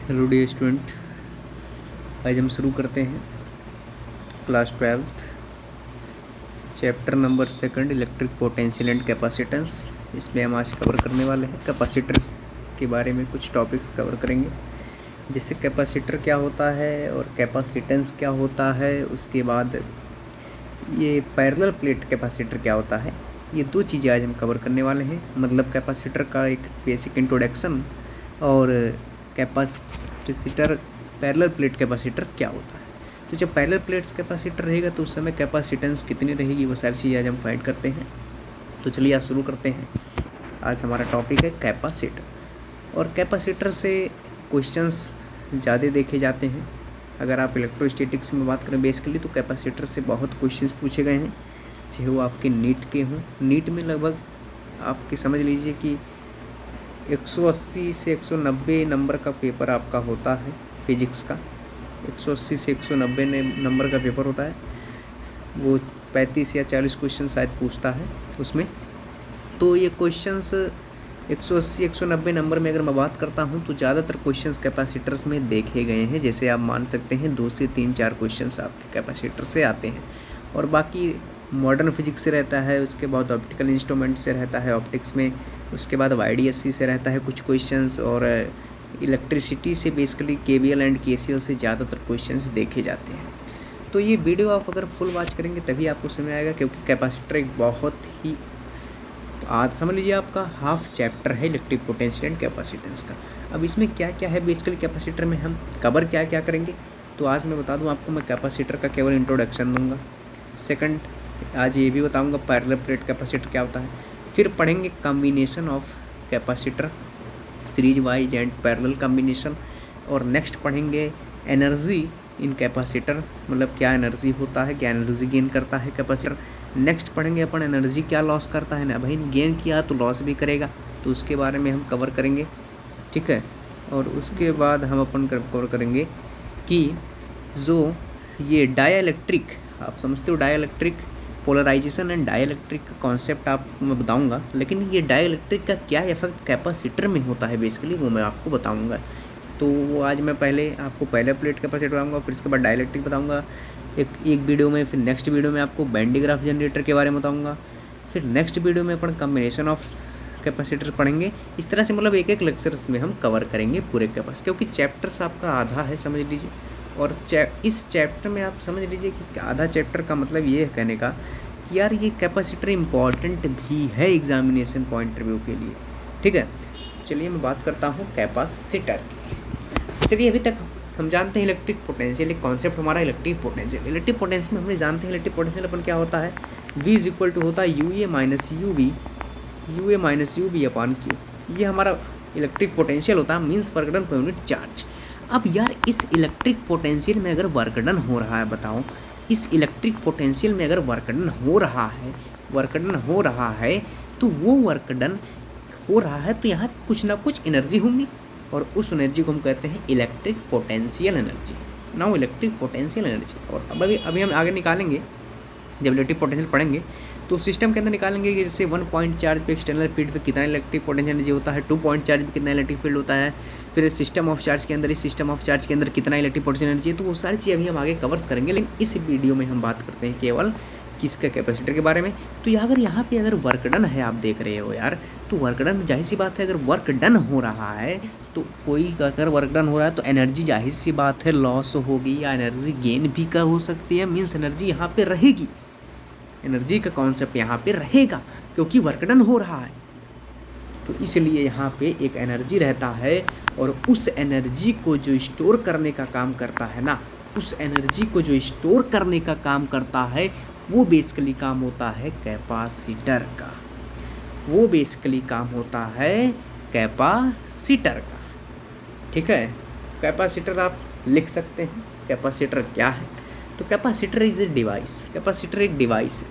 Hello dear student, आज हम शुरू करते हैं class 12th chapter number 2 electric potential and capacitance. इसमें हम आज कवर करने वाले हैं कैपेसिटर्स के बारे में। कुछ टॉपिक्स कवर करेंगे, जैसे कैपेसिटर क्या होता है और कैपेसिटेंस क्या होता है। उसके बाद ये पैरेलल प्लेट कैपेसिटर क्या होता है। ये दो चीज़ें आज हम कवर करने वाले हैं, मतलब कैपेसिटर का एक बेसिक इंट्रोडक्शन और कैपेसिटर पैरेलल प्लेट कैपेसिटर क्या होता है। तो जब पैरेलल प्लेट्स कैपेसिटर रहेगा तो उस समय कैपेसिटेंस कितनी रहेगी, वो सारी चीज़ें आज हम फाइंड करते हैं। तो चलिए आज शुरू करते हैं। आज हमारा टॉपिक है कैपेसिटर, और कैपेसिटर से क्वेश्चंस ज़्यादा देखे जाते हैं। अगर आप इलेक्ट्रोस्टैटिक्स में बात करें बेसिकली, तो कैपेसिटर से बहुत क्वेश्चंस पूछे गए हैं, चाहे वो आपके नीट के हों। नीट में लगभग आपके समझ लीजिए कि 180 से 190 नंबर का पेपर आपका होता है फिजिक्स का। 180 से 190 नंबर का पेपर होता है, वो 35 या 40 क्वेश्चन शायद पूछता है उसमें। तो ये क्वेश्चंस 180-190 नंबर में अगर मैं बात करता हूँ तो ज़्यादातर क्वेश्चंस कैपेसिटर्स में देखे गए हैं। जैसे आप मान सकते हैं 2 से 3-4 क्वेश्चंस आपके कैपेसिटर से आते हैं, और बाकी मॉडर्न फिजिक्स से रहता है, उसके बाद ऑप्टिकल इंस्ट्रूमेंट से रहता है ऑप्टिक्स में, उसके बाद YDSC से रहता है कुछ क्वेश्चंस, और इलेक्ट्रिसिटी से बेसिकली KVL एंड KCL से ज़्यादातर क्वेश्चंस देखे जाते हैं। तो ये वीडियो आप अगर फुल वॉच करेंगे तभी आपको समझ आएगा, क्योंकि कैपेसिटर एक बहुत ही आज समझ लीजिए आपका हाफ चैप्टर है इलेक्ट्रिक पोटेंशियल एंड कैपेसिटेंस का। अब इसमें क्या क्या है बेसिकली कैपेसिटर में हम कवर क्या क्या करेंगे, तो आज मैं बता दूं आपको। मैं कैपेसिटर का केवल इंट्रोडक्शन दूंगा। सेकंड, आज ये भी बताऊंगा पैरेलल प्लेट कैपेसिटर क्या होता है। फिर पढ़ेंगे combination of capacitor, series wise and parallel combination. और नेक्स्ट पढ़ेंगे एनर्जी इन कैपेसिटर, मतलब क्या एनर्जी होता है, क्या एनर्जी गेन करता है कैपेसिटर। नेक्स्ट पढ़ेंगे अपन एनर्जी क्या लॉस करता है ना भाई, गेन किया तो लॉस भी करेगा, तो उसके बारे में हम कवर करेंगे, ठीक है। और उसके बाद हम अपन कवर करेंगे कि जो ये डाइलेक्ट्रिक, आप समझते हो डाइलेक्ट्रिक पोलराइजेशन एंड डाइलेक्ट्रिक का कॉन्सेप्ट आपको मैं बताऊंगा, लेकिन ये डाइलेक्ट्रिक का क्या इफेक्ट कैपेसिटर में होता है बेसिकली वो मैं आपको बताऊंगा। तो वो आज मैं पहले आपको पहले प्लेट कैपेसिटर बताऊंगा, फिर इसके बाद डाइलेक्ट्रिक बताऊंगा एक वीडियो में। फिर नेक्स्ट वीडियो में आपको बैंड ग्राफ जनरेटर के बारे में बताऊंगा। फिर नेक्स्ट वीडियो में अपन कॉम्बिनेशन ऑफ कैपेसिटर पढ़ेंगे। इस तरह से मतलब एक एक लेक्चर्स में हम कवर करेंगे पूरे कैपेसिटर, क्योंकि चैप्टर्स आपका आधा है समझ लीजिए। और इस चैप्टर में आप समझ लीजिए कि आधा चैप्टर का मतलब ये है कहने का कि यार ये कैपेसिटर इम्पॉर्टेंट भी है एग्जामिनेशन पॉइंट ऑफ व्यू के लिए, ठीक है। चलिए मैं बात करता हूँ कैपेसिटर की। चलिए अभी तक हम जानते हैं इलेक्ट्रिक पोटेंशियल, एक कॉन्सेप्ट हमारा इलेक्ट्रिक पोटेंशियल। इलेक्ट्रिक पोटेंशियल में हमने जानते हैं इलेक्ट्रिक पोटेंशियल अपन क्या होता है, V = होता है UA minus UB upon Q। ये हमारा इलेक्ट्रिक पोटेंशियल होता है, means work done per unit charge. अब यार इस इलेक्ट्रिक पोटेंशियल में अगर वर्क डन हो रहा है, बताओ इस इलेक्ट्रिक पोटेंशियल में अगर वर्क डन हो रहा है तो वो वर्क डन हो रहा है तो यहाँ कुछ ना कुछ एनर्जी होंगी, और उस एनर्जी को हम कहते हैं electric potential energy. Now electric potential energy, और अब अभी हम आगे निकालेंगे जब इलेक्ट्रिक पोटेंशियल पढ़ेंगे तो सिस्टम के अंदर निकालेंगे कि जैसे 1 पॉइंट चार्ज पे एक्सटर्नल फील्ड पे कितना इलेक्ट्रिक पोटेंशियल एनर्जी होता है, 2 पॉइंट चार्ज पे कितना इलेक्ट्रिक फील्ड होता है, फिर सिस्टम ऑफ चार्ज के अंदर इस सिस्टम ऑफ चार्ज के अंदर कितना इलेक्ट्रिक पोटेंशियल एनर्जी है। तो वो सारी चीज़ अभी हम आगे कवर करेंगे, लेकिन इस वीडियो में हम बात करते हैं केवल किसका, कैपेसिटर के बारे में। तो अगर यहाँ पे अगर वर्क डन है, आप देख रहे हो यार, तो वर्क डन जाहिर सी बात है, अगर वर्क डन हो रहा है तो कोई अगर वर्क डन हो रहा है तो एनर्जी जाहिर सी बात है लॉस होगी या एनर्जी गेन भी कर हो सकती है, मीन्स एनर्जी यहाँ पे रहेगी, एनर्जी का कॉन्सेप्ट यहाँ पे रहेगा क्योंकि वर्क डन हो रहा है। तो इसलिए यहाँ पे एक एनर्जी रहता है, और उस एनर्जी को जो स्टोर करने का काम करता है ना, उस एनर्जी को जो स्टोर करने का काम करता है वो बेसिकली काम होता है कैपेसिटर का, वो बेसिकली काम होता है कैपेसिटर का, ठीक है। कैपेसिटर आप लिख सकते हैं, कैपेसिटर क्या है। तो capacitor is a device, capacitor एक डिवाइस है,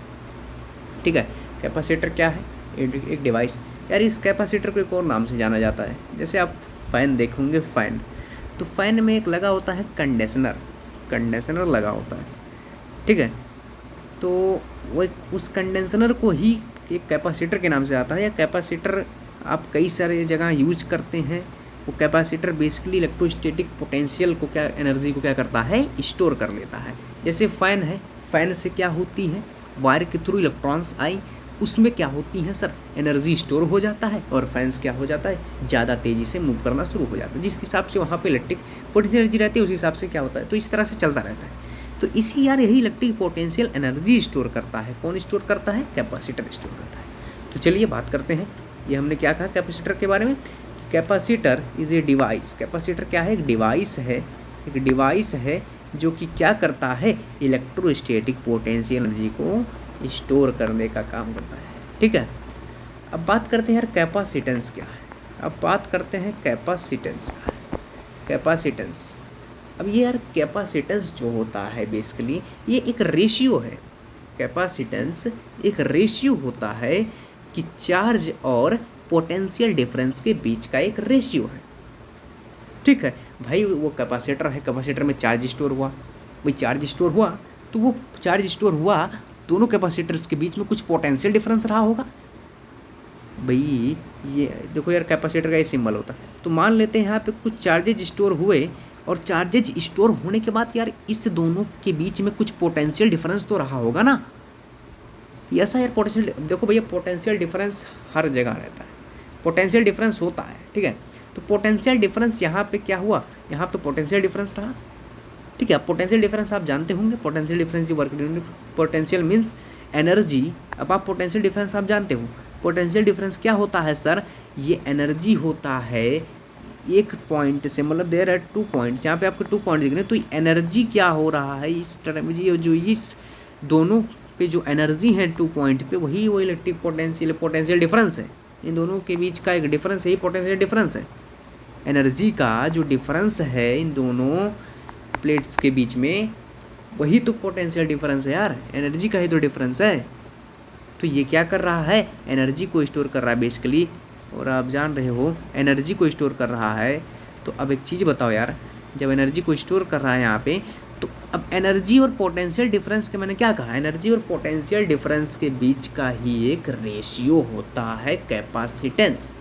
ठीक है। कैपेसिटर क्या है, एक डिवाइस। यार इस कैपेसिटर को एक और नाम से जाना जाता है, जैसे आप फैन देखोगे, फैन, तो फैन में एक लगा होता है कंडेंसर लगा होता है, ठीक है। तो वो उस कंडेंसर को ही एक कैपेसिटर के नाम से आता है, या कैपेसिटर आप कई सारे जगह यूज करते हैं, वो कैपेसिटर बेसिकली इलेक्ट्रोस्टैटिक पोटेंशियल को क्या, एनर्जी को क्या करता है, स्टोर कर लेता है। जैसे फैन है, फैन से क्या होती है, वायर के थ्रू इलेक्ट्रॉन्स आई, उसमें क्या होती है सर, एनर्जी स्टोर हो जाता है और फैंस क्या हो जाता है, ज़्यादा तेज़ी से मूव करना शुरू हो जाता है। जिस हिसाब से वहाँ पे इलेक्ट्रिक पोटेंशियल एनर्जी रहती है उस हिसाब से क्या होता है, तो इस तरह से चलता रहता है। तो इसी यार यही इलेक्ट्रिक पोटेंशियल एनर्जी स्टोर करता है। कौन स्टोर करता है, कैपेसिटर स्टोर करता है। तो चलिए बात करते हैं, ये हमने क्या कहा कैपेसिटर के बारे में। Capacitor is a device, capacitor क्या है, एक डिवाइस है, एक डिवाइस है जो कि क्या करता है, इलेक्ट्रोस्टैटिक पोटेंशियल एनर्जी को स्टोर करने का काम करता है। ठीक है, अब बात करते हैं यार कैपेसिटेंस क्या है। अब बात करते हैं कैपेसिटेंस का, कैपेसिटेंस। अब ये यार कैपेसिटेंस जो होता है बेसिकली ये एक रेशियो है। कैपेसिटेंस एक रेशियो होता है कि चार्ज और पोटेंशियल डिफरेंस के बीच का एक रेशियो है। ठीक है भाई, वो कैपेसिटर है, कैपेसिटर में चार्ज स्टोर हुआ, भाई चार्ज स्टोर हुआ तो वो चार्ज स्टोर हुआ, दोनों कैपेसिटर्स के बीच में कुछ पोटेंशियल डिफरेंस रहा होगा। भाई ये देखो यार कैपेसिटर का ये सिंबल होता है, तो मान लेते हैं यहाँ पे कुछ चार्जेज स्टोर हुए और चार्जेज स्टोर होने के बाद यार इस दोनों के बीच में कुछ पोटेंशियल डिफरेंस तो रहा होगा ना। ऐसा यार पोटेंशियल, देखो भैया पोटेंशियल डिफरेंस हर जगह रहता है, पोटेंशियल डिफरेंस होता है। ठीक है, तो पोटेंशियल डिफरेंस यहाँ पे क्या हुआ, यहाँ तो पोटेंशियल डिफरेंस रहा। ठीक है, पोटेंशियल डिफरेंस आप जानते होंगे, potential difference work, potential means energy. अब आप पोटेंशियल डिफरेंस आप जानते हो, पोटेंशियल डिफरेंस क्या होता है सर, ये एनर्जी होता है एक पॉइंट से, मतलब देयर है 2 पॉइंट्स, यहाँ पे आपको 2 पॉइंट दिख रहे हैं, तो एनर्जी क्या हो रहा है इस टर्म, जो इस दोनों पे जो एनर्जी है 2 पॉइंट पे, वही वो इलेक्ट्रिक पोटेंशियल, पोटेंशियल डिफरेंस है। इन दोनों के बीच का एक डिफरेंस है, पोटेंशियल डिफरेंस है। एनर्जी का जो डिफरेंस है इन दोनों प्लेट्स के बीच में, वही तो पोटेंशियल डिफरेंस है यार, एनर्जी का ही तो डिफरेंस है। तो ये क्या कर रहा है, एनर्जी को स्टोर कर रहा है बेसिकली, और आप जान रहे हो एनर्जी को स्टोर कर रहा है। तो अब एक चीज़ बताओ यार, जब एनर्जी को स्टोर कर रहा है यहाँ पे, तो अब एनर्जी और पोटेंशियल डिफरेंस के, मैंने क्या कहा, एनर्जी और पोटेंशियल डिफरेंस के बीच का ही एक रेशियो होता है कैपेसिटेंस।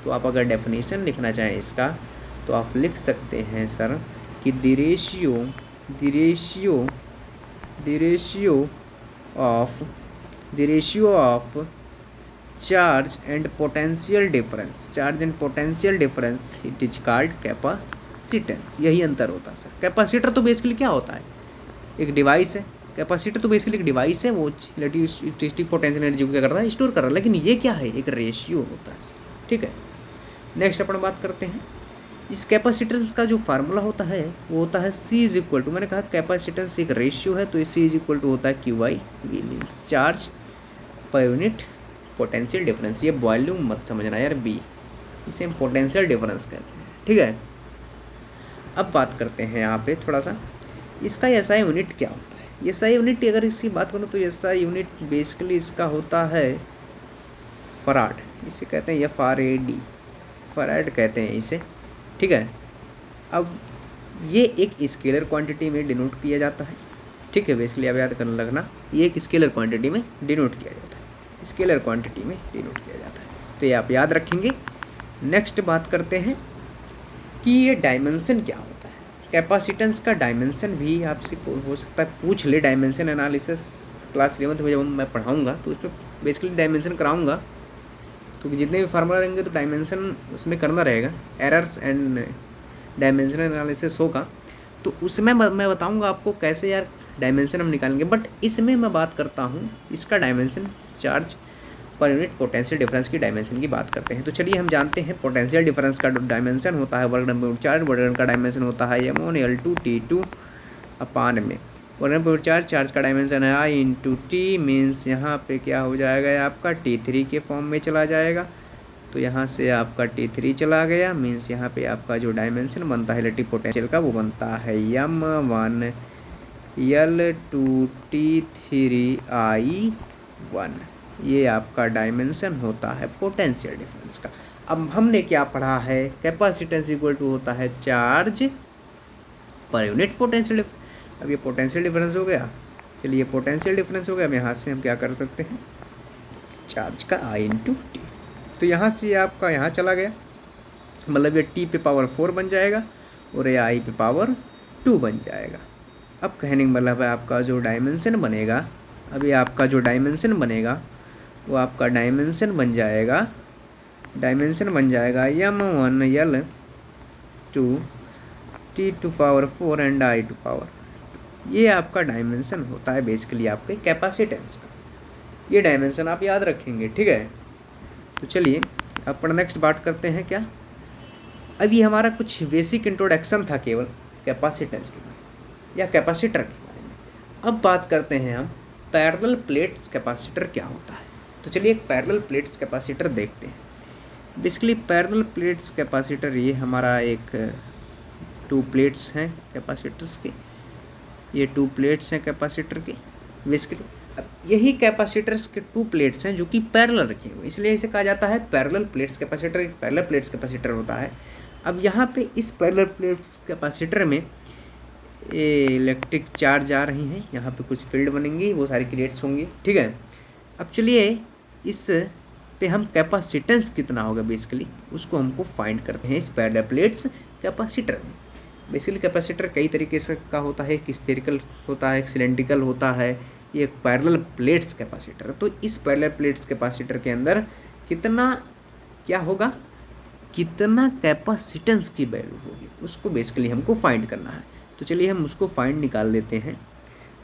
तो आप अगर डेफिनेशन लिखना चाहें इसका तो आप लिख सकते हैं सर कि the ratio of charge and potential difference it is called capacitance. यही अंतर होता है सर। कैपेसिटर तो बेसिकली क्या होता है, एक डिवाइस है। कैपेसिटर तो बेसिकली एक डिवाइस है, वो इलेक्ट्रिक पोटेंशियल एनर्जी को क्या करता है, स्टोर कर रहा है। लेकिन ये क्या है, एक रेशियो होता है सर। ठीक है, नेक्स्ट अपन बात करते हैं इस कैपेसिटेंस का जो फार्मूला होता है वो होता है C इज इक्वल टू, मैंने कहा कैपेसिटेंस एक रेशियो है, तो C इज इक्वल टू होता है QI, V means charge per unit potential difference. ये वॉल्यूम मत समझना यार, B इसे हम पोटेंशियल डिफरेंस कहते हैं। ठीक है, अब बात करते हैं यहाँ पे थोड़ा सा इसका SI यूनिट क्या होता है। SI यूनिट अगर इसकी बात करूँ तो SI यूनिट बेसिकली इसका होता है फराड, इसे कहते हैं FRAD, फराड कहते हैं इसे। ठीक है, अब ये एक स्केलर क्वांटिटी में डिनोट किया जाता है। ठीक है, बेसिकली आप याद करने लगना, ये एक स्केलर क्वांटिटी में डिनोट किया जाता है, स्केलर क्वांटिटी में डिनोट किया जाता है, तो ये आप याद रखेंगे। नेक्स्ट बात करते हैं कि ये डायमेंशन क्या होता है। कैपेसिटेंस का डायमेंशन भी आपसे हो सकता है पूछ ले, डायमेंशन एनालिसिस क्लास 11 में जब मैं पढ़ाऊँगा तो उसमें बेसिकली डायमेंशन कराऊँगा, क्योंकि जितने भी फार्मूला रहेंगे तो डायमेंशन उसमें करना रहेगा, एरर्स एंड डायमेंशन एनालिसिस होगा, तो उसमें मैं बताऊंगा आपको कैसे यार डायमेंशन हम निकालेंगे। बट इसमें मैं बात करता हूँ इसका dimension, charge per unit potential difference की डायमेंशन की बात करते हैं। तो चलिए हम जानते हैं पोटेंशियल डिफरेंस का डायमेंशन होता है वर्ग डन चार्ज, वर्ग डन का डायमेंशन होता है M1L2 T2 अपान में वर्ग डन चार्ज का डायमेंशन है I इंटू टी, मीन्स यहाँ पे क्या हो जाएगा आपका T3 के फॉर्म में चला जाएगा, तो यहाँ से आपका T3 चला गया, मीन्स यहाँ पे आपका जो डायमेंशन बनता है इलेक्ट्रिक पोटेंशियल का वो बनता है M1L2 T3I1। ये आपका डायमेंशन होता है पोटेंशियल डिफरेंस का। अब हमने क्या पढ़ा है, कैपेसिटेंस इक्वल टू होता है चार्ज पर यूनिट पोटेंशियल। अब ये पोटेंशियल डिफरेंस हो गया, चलिए पोटेंशियल डिफरेंस हो गया। अब यहाँ से हम क्या कर सकते हैं, चार्ज का I इंटू टी, तो यहाँ से आपका यहाँ चला गया, मतलब ये t पे पावर 4 बन जाएगा और ये i पे पावर 2 बन जाएगा। अब कहने का मतलब है आपका जो डायमेंशन बनेगा, अभी आपका जो डायमेंशन बनेगा वो आपका डायमेंशन बन जाएगा m1 L2 t to power 4 and i to power. ये आपका डायमेंशन होता है बेसिकली आपके कैपेसिटेंस का। ये डायमेंशन आप याद रखेंगे, ठीक है। तो चलिए अपन नेक्स्ट बात करते हैं क्या, अभी हमारा कुछ बेसिक इंट्रोडक्शन था केवल कैपेसिटेंस के बारे या कैपेसिटर के बारे में। अब बात करते हैं हम पैरेलल प्लेट्स कैपेसिटर क्या होता है। तो चलिए एक पैरेलल प्लेट्स कैपेसिटर देखते हैं। बेसिकली पैरेलल प्लेट्स कैपेसिटर ये हमारा एक 2 प्लेट्स हैं कैपेसिटर्स के, ये 2 प्लेट्स हैं कैपेसिटर के बेसिकली। अब यही कैपेसिटर्स के 2 प्लेट्स हैं जो कि पैरेलल रखे हुए, इसलिए इसे कहा जाता है पैरेलल प्लेट्स कैपेसिटर। एक पैरेलल प्लेट्स कैपेसिटर होता है। अब यहाँ पे इस पैरेलल प्लेट्स कैपेसिटर में इलेक्ट्रिक चार्ज आ रही हैं, यहाँ पे कुछ फील्ड बनेंगी, वो सारी क्रिएट्स होंगी, ठीक है। अब चलिए इस पे हम कैपेसिटेंस कितना होगा बेसिकली उसको हमको फाइंड करते हैं इस पैरेलल प्लेट्स कैपेसिटर में। बेसिकली कैपेसिटर कई तरीके से का होता है, एक स्फेरिकल होता है, एक सिलेंड्रिकल होता है, ये एक पैरेलल प्लेट्स कैपेसिटर। तो इस पैरेलल प्लेट्स कैपेसिटर के अंदर कितना क्या होगा, कितना कैपेसिटेंस की वैल्यू होगी उसको बेसिकली हमको फाइंड करना है। तो चलिए हम उसको फाइंड निकाल लेते हैं।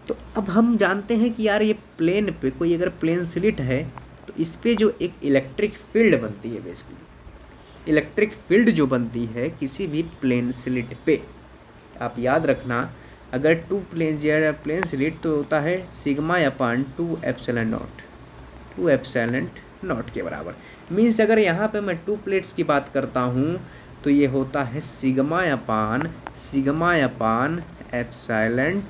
तो अब हम जानते हैं कि यार ये प्लेन पे कोई अगर प्लेन स्लिट है तो इस पे जो एक इलेक्ट्रिक फील्ड बनती है, बेसिकली इलेक्ट्रिक फील्ड जो बनती है किसी भी प्लेन स्लिट पे, आप याद रखना अगर 2 प्लेन स्लिट तो होता है सिग्मा अपान 2 एप्सिलॉन नॉट के बराबर। मीन्स अगर यहाँ पे मैं 2 प्लेट्स की बात करता हूँ तो ये होता है सिग्मा अपान एप्सिलॉन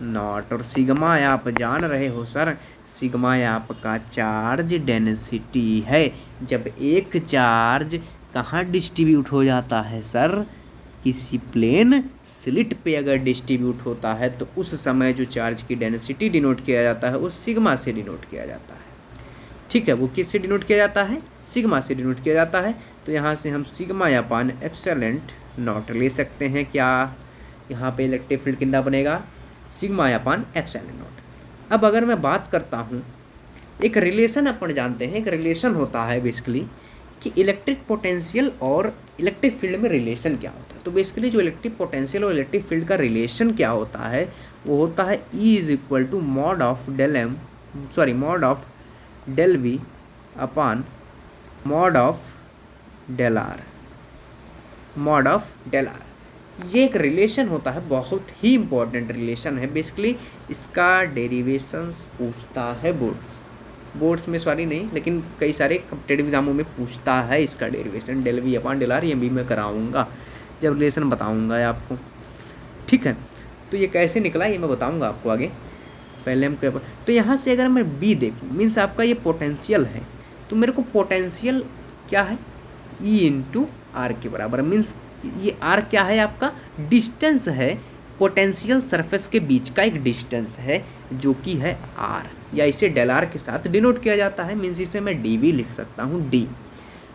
नॉट। और सिग्मा आप जान रहे हो सर, सिग्मा आपका चार्ज डेंसिटी है। जब एक चार्ज कहाँ डिस्ट्रीब्यूट हो जाता है सर, किसी प्लेन स्लिट पे अगर डिस्ट्रीब्यूट होता है तो उस समय जो चार्ज की डेंसिटी डिनोट किया जाता है वो सिग्मा से डिनोट किया जाता है, ठीक है। वो किससे डिनोट किया जाता है, सिग्मा से डिनोट किया जाता है। तो यहाँ से हम सिग्मा अपान एप्सिलॉन नॉट ले सकते हैं। क्या यहाँ पे इलेक्ट्रिक फील्ड कितना बनेगा, सिग्मा अपान एप्सिलॉन नॉट। अब अगर मैं बात करता हूँ, एक रिलेशन अपन जानते हैं, एक रिलेशन होता है बेसिकली कि इलेक्ट्रिक पोटेंशियल और इलेक्ट्रिक फील्ड में रिलेशन क्या होता है। तो बेसिकली जो इलेक्ट्रिक पोटेंशियल और इलेक्ट्रिक फील्ड का रिलेशन क्या होता है वो होता है E is equal to mod of del V upon mod of del R। ये एक रिलेशन होता है, बहुत ही इंपॉर्टेंट रिलेशन है। बेसिकली इसका डेरिवेशंस पूछता है बोर्ड्स में, सॉरी नहीं, लेकिन कई सारे कॉम्पिटिटिव एग्जामों में पूछता है इसका derivation del V upon del R। ये भी मैं कराऊंगा जब रिलेशन बताऊंगा आपको, ठीक है। तो ये कैसे निकला ये मैं बताऊंगा आपको आगे। पहले हम तो यहाँ से अगर मैं B देखूँ, मीन्स आपका ये पोटेंशियल है, तो मेरे को पोटेंशियल क्या है E इंटू R के बराबर। मीन्स ये R क्या है, आपका डिस्टेंस है, पोटेंशियल सरफेस के बीच का एक डिस्टेंस है जो कि है R, या इसे डेल R के साथ डिनोट किया जाता है। मीन्स इसे मैं dV लिख सकता हूँ D।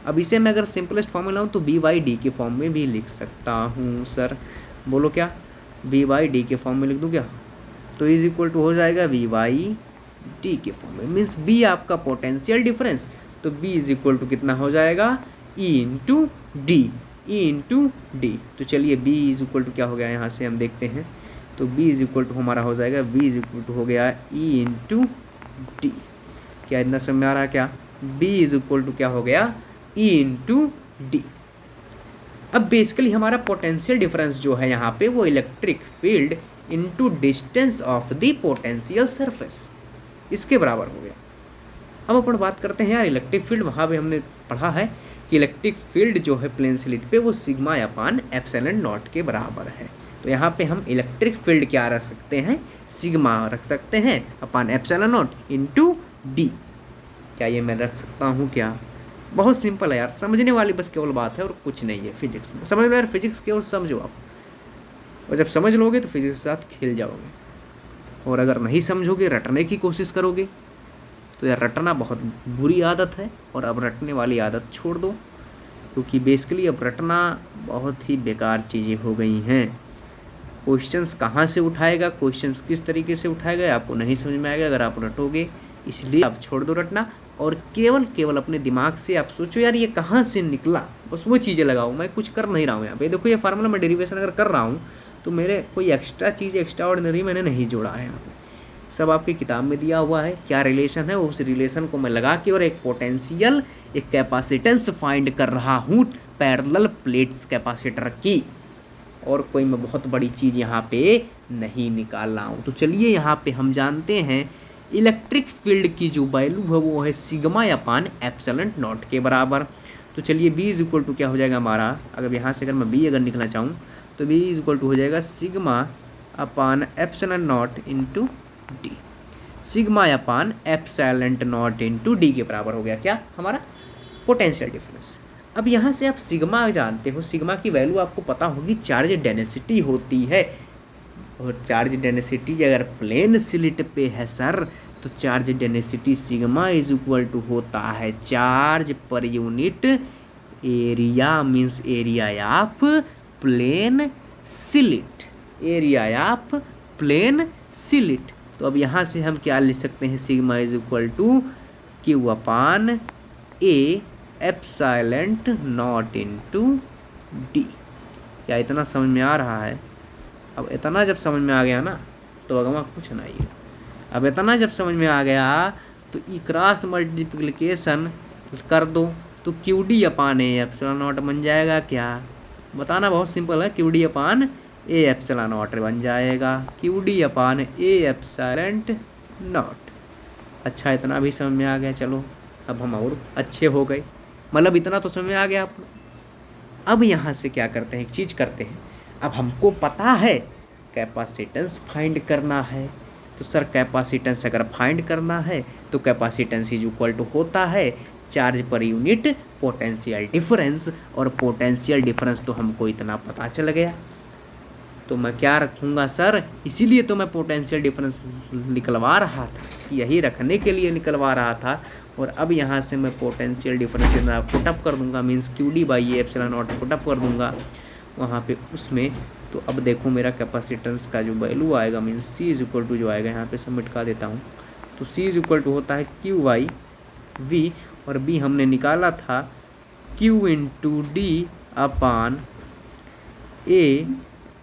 अब इसे मैं अगर सिंपलेस्ट फॉर्म में लाऊँ तो B/D के फॉर्म में भी लिख सकता हूँ। सर बोलो क्या, B/D के फॉर्म में लिख दूँ क्या, तो इज इक्वल टू हो जाएगा V/D के फॉर्म में। मीन्स B आपका पोटेंशियल डिफरेंस, तो B इज इक्वल टू कितना हो जाएगा E इंटू D। तो चलिए B इज इक्वल टू क्या हो गया, यहाँ से हम देखते हैं तो B इज इक्वल टू हमारा हो जाएगा V इज इक्वल टू हो गया E इंटू D। क्या इतना समझ में आ रहा है क्या, B इज इक्वल टू क्या हो गया E इंटू D। अब बेसिकली हमारा पोटेंशियल डिफरेंस जो है यहाँ पे वो electric field into distance of the potential surface, इसके बराबर हो गया। अब अपन बात करते हैं यार इलेक्ट्रिक फील्ड, वहाँ पे हमने पढ़ा है कि इलेक्ट्रिक फील्ड जो है प्लेन स्लिट पे वो सिग्मा अपान एप्सिलॉन नॉट के बराबर है। तो यहाँ पे हम इलेक्ट्रिक फील्ड क्या रख सकते हैं, सिग्मा रख सकते हैं अपान एप्सिलॉन नॉट इंटू D। क्या ये मैं रख सकता हूँ क्या, बहुत सिंपल है यार, समझने वाली बस केवल बात है और कुछ नहीं है। फिजिक्स में समझ लो यार, फिजिक्स केवल समझो आप, और जब समझ लोगे तो फिजिक्स के साथ खेल जाओगे, और अगर नहीं समझोगे रटने की कोशिश करोगे तो यार रटना बहुत बुरी आदत है, और अब रटने वाली आदत छोड़ दो, क्योंकि बेसिकली अब रटना बहुत ही बेकार चीज़ें हो गई हैं। क्वेश्चंस कहाँ से उठाएगा, क्वेश्चंस किस तरीके से उठाएगा आपको नहीं समझ में आएगा अगर आप रटोगे। इसलिए आप छोड़ दो रटना और केवल अपने दिमाग से आप सोचो यार ये कहाँ से निकला, बस वो चीज़ें लगाओ। मैं कुछ कर नहीं रहा हूँ यहाँ पे, देखो ये फार्मूला मैं डेरिवेशन अगर कर रहा हूँ तो मेरे कोई एक्स्ट्रा चीज़ एक्स्ट्रा ऑर्डिनरी मैंने नहीं जोड़ा है। यहाँ पे सब आपकी किताब में दिया हुआ है, क्या रिलेशन है उस रिलेशन को मैं लगा के और एक पोटेंशियल एक कैपेसिटेंस फाइंड कर रहा हूँ पैरेलल प्लेट्स कैपेसिटर की, और कोई मैं बहुत बड़ी चीज़ यहाँ पे नहीं निकाल रहा हूँ। तो चलिए यहाँ पे हम जानते हैं इलेक्ट्रिक फील्ड की जो वैल्यू है वो है सिग्मा अपान एप्सिलॉन नॉट के बराबर। तो चलिए B इज इक्वल टू क्या हो जाएगा हमारा, अगर यहाँ से अगर मैं B अगर निकलना चाहूँ तो B इज इक्वल टू हो जाएगा sigma upon epsilon not into D. Sigma upon epsilon not into D के बराबर हो गया क्या हमारा पोटेंशियल डिफरेंस। अब यहाँ से आप सिग्मा जानते हो, सिग्मा की वैल्यू आपको पता होगी चार्ज डेंसिटी होती है, और चार्ज डेंसिटी अगर प्लेन स्लिट पे है सर तो charge density sigma is equal to होता है charge per unit area, means area of plane slit, area of plane slit. तो अब यहाँ से हम क्या लिख सकते हैं, sigma is equal to Q upon A epsilon naught into D. क्या इतना समझ में आ रहा है? अब इतना जब समझ में आ गया ना तो अगवा कुछ नहीं। अब इतना जब समझ में आ गया तो ई क्रॉस मल्टीप्लिकेशन कर दो तो Q D upon A epsilon not बन जाएगा। क्या बताना बहुत सिंपल है, Q D upon A epsilon not बन जाएगा, Q D upon A epsilon not. अच्छा इतना भी समझ में आ गया, चलो अब हम और अच्छे हो गए, मतलब इतना तो समझ में आ गया आप। अब यहाँ से क्या करते हैं, एक चीज़ करते हैं, अब हमको पता है कैपेसिटेंस फाइंड करना है, तो सर कैपेसिटेंस अगर फाइंड करना है तो कैपेसिटेंस इज इक्वल टू होता है charge per unit potential difference, और पोटेंशियल डिफरेंस तो हमको इतना पता चल गया। तो मैं क्या रखूँगा सर, इसीलिए तो मैं पोटेंशियल डिफरेंस निकलवा रहा था, यही रखने के लिए निकलवा रहा था। और अब यहाँ से मैं पोटेंशियल डिफरेंस पुटअप कर दूंगा, means Q D by A epsilon not put up कर दूंगा वहाँ पे उसमें। तो अब देखो मेरा कैपेसिटेंस का जो वैल्यू आएगा means C is equal to जो आएगा, यहाँ पे सबमिट कर देता हूँ, तो सी इज इक्वल टू होता है क्यू वाई वी, और बी हमने निकाला था Q into D upon A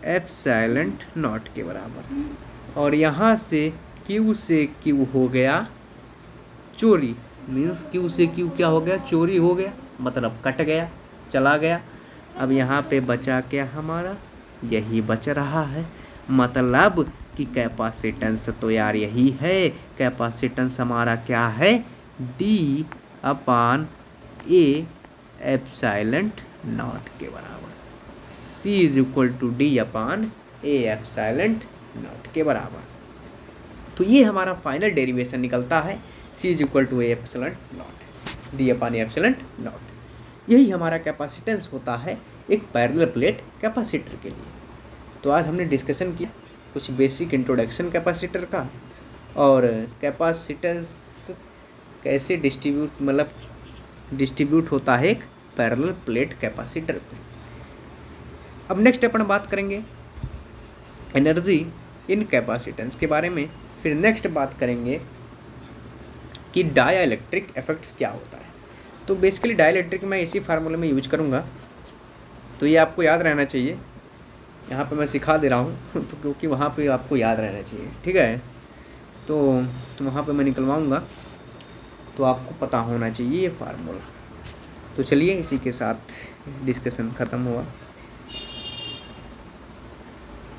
epsilon naught के बराबर। और यहाँ से क्यू हो गया चोरी, मीन्स क्यू से क्यू क्या हो गया, चोरी हो गया, मतलब कट गया, चला गया। अब यहाँ पे बचा क्या हमारा, यही बच रहा है, मतलब कि कैपेसिटेंस तो यार यही है, कैपेसिटेंस हमारा क्या है D upon A epsilon naught के बराबर, C is equal to D upon A epsilon naught के बराबर। तो ये हमारा फाइनल डेरिवेशन निकलता है, C is equal to A epsilon naught D upon A epsilon naught. यही हमारा कैपेसिटेंस होता है एक पैरेलल प्लेट कैपेसिटर के लिए। तो आज हमने डिस्कशन किया कुछ बेसिक इंट्रोडक्शन कैपेसिटर का, और कैपेसिटेंस कैसे डिस्ट्रीब्यूट होता है एक पैरेलल प्लेट कैपेसिटर पे। अब नेक्स्ट अपन बात करेंगे एनर्जी इन कैपेसिटेंस के बारे में, फिर नेक्स्ट बात करेंगे कि डाइलेक्ट्रिक इफेक्ट्स क्या होता है। तो बेसिकली डाइलेक्ट्रिक मैं इसी फार्मूले में यूज करूँगा, तो ये आपको याद रहना चाहिए, यहाँ पे मैं सिखा दे रहा हूँ तो क्योंकि वहाँ पे आपको याद रहना चाहिए, ठीक है। तो वहाँ पे मैं निकलवाऊँगा तो आपको पता होना चाहिए ये फार्मूला। तो चलिए इसी के साथ डिस्कशन ख़त्म हुआ।